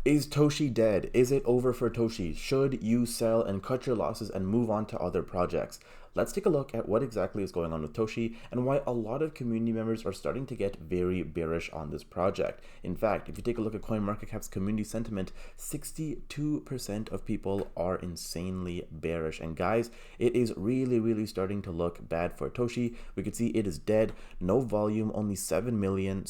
Is Toshi dead? Is it over for Toshi? Should you sell and cut your losses and move on to other projects? Let's take a look at what exactly is going on with Toshi and why a lot of community members are starting to get very bearish on this project. In fact, if you take a look at CoinMarketCap's community sentiment, 62% of people are insanely bearish. And guys, it is really starting to look bad for Toshi. We can see it is dead. No volume, only 7 million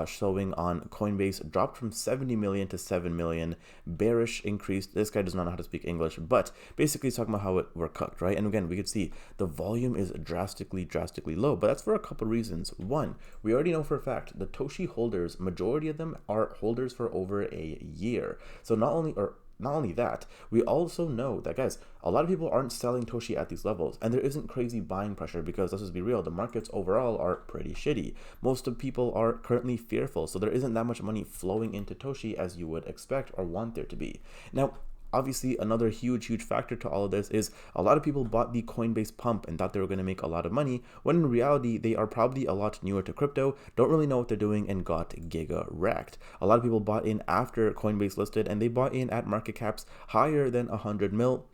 showing on Coinbase, dropped from 70 million to 7 million. Bearish increase. This guy does not know how to speak English, but basically he's talking about how we're cooked, right? And again, we could see the volume is drastically low, but that's for a couple reasons. One, we already know for a fact the Toshi holders, majority of them are holders for over a year. So not only that, we also know that, guys, a lot of people aren't selling Toshi at these levels, and there isn't crazy buying pressure because, let's just be real, the markets overall are pretty shitty. Most of people are currently fearful, so there isn't that much money flowing into Toshi as you would expect or want there to be. Now, obviously, another huge factor to all of this is a lot of people bought the Coinbase pump and thought they were going to make a lot of money, when in reality, they are probably a lot newer to crypto, don't really know what they're doing, and got giga wrecked. A lot of people bought in after Coinbase listed, and they bought in at market caps higher than 100 mil.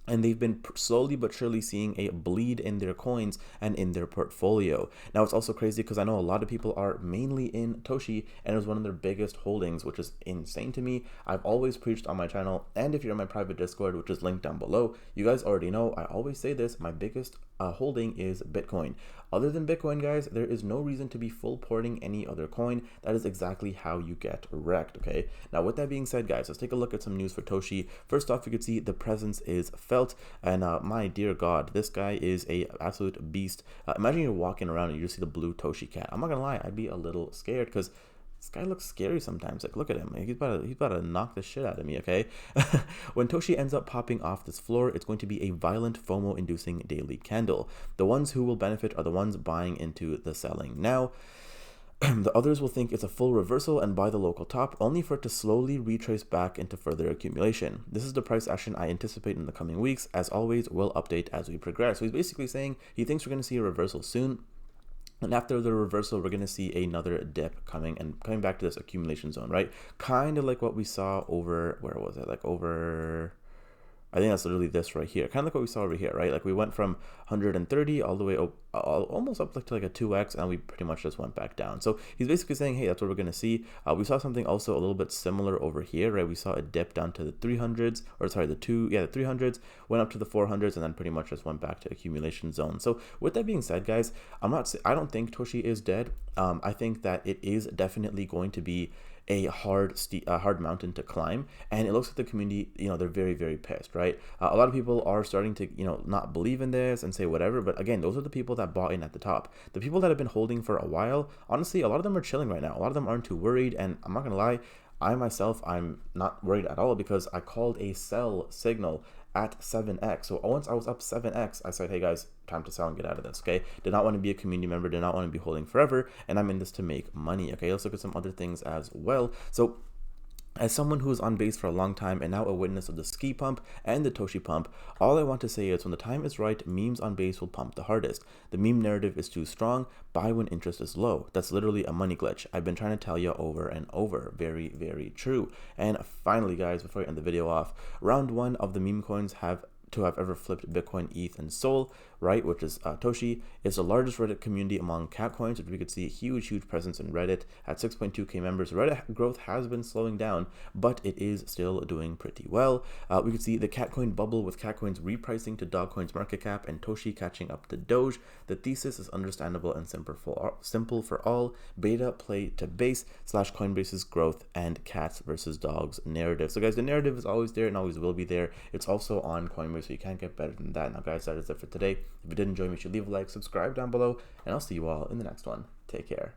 And they've been slowly but surely seeing a bleed in their coins and in their portfolio. Now, it's also crazy because I know a lot of people are mainly in Toshi, and it was one of their biggest holdings, which is insane to me. I've always preached on my channel, and if you're in my private Discord, which is linked down below, you guys already know, I always say this, my biggest holding is Bitcoin. Other than Bitcoin, guys, there is no reason to be full porting any other coin. That is exactly how you get wrecked, okay? Now, with that being said, guys, let's take a look at some news for Toshi. First off, you can see the presence is felt, and my dear God, this guy is a absolute beast. Imagine you're walking around and you just see the blue Toshi cat. I'm not gonna lie, I'd be a little scared because this guy looks scary sometimes. Like, look at him. He's about to knock the shit out of me, okay? When Toshi ends up popping off this floor, it's going to be a violent FOMO-inducing daily candle. The ones who will benefit are the ones buying into the selling now. The others will think it's a full reversal and buy the local top, only for it to slowly retrace back into further accumulation. This is the price action I anticipate in the coming weeks. As always, we'll update as we progress. So he's basically saying he thinks we're going to see a reversal soon. And after the reversal, we're going to see another dip coming back to this accumulation zone, right? Kind of like what we saw over, where was it? Like over, I think that's literally this right here. Kind of like what we saw over here, right? Like we went from 130 all the way up, almost up to like a 2x, and we pretty much just went back down. So he's basically saying, hey, that's what we're going to see. We saw something also a little bit similar over here, right? We saw a dip down to the 300s, or sorry, the 300s, went up to the 400s, and then pretty much just went back to accumulation zone. So with that being said, guys, I don't think Toshi is dead. I think that it is definitely going to be a hard mountain to climb, and it looks like the community, they're very pissed, right? A lot of people are starting to, not believe in this and say whatever, but again, those are the people that bought in at the top. The people that have been holding for a while, honestly, a lot of them are chilling right now. A lot of them aren't too worried, and I'm not gonna lie, I myself, I'm not worried at all because I called a sell signal at 7x. So once I was up 7x, I said, hey guys, time to sell and get out of this, okay? Did not want to be a community member, did not want to be holding forever, and I'm in this to make money, okay? Let's look at some other things as well. So as someone who was on base for a long time and now a witness of the ski pump and the Toshi pump, all I want to say is when the time is right, memes on base will pump the hardest. The meme narrative is too strong, buy when interest is low. That's literally a money glitch. I've been trying to tell you over and over. Very true. And finally, guys, before I end the video off, round one of the meme coins have ever flipped Bitcoin, ETH, and Sol, right, which is Toshi, is the largest Reddit community among cat coins, which we could see a huge presence in Reddit at 6.2k members. Reddit growth has been slowing down, but it is still doing pretty well. We could see the cat coin bubble with cat coins repricing to dog coins market cap and Toshi catching up to Doge. The thesis is understandable and simple for all. Beta play to base / Coinbase's growth and cats versus dogs narrative. So guys, the narrative is always there and always will be there. It's also on Coinbase, so you can't get better than that. Now guys, that is it for today. If you did enjoy, make sure you leave a like, subscribe down below, and I'll see you all in the next one. Take care.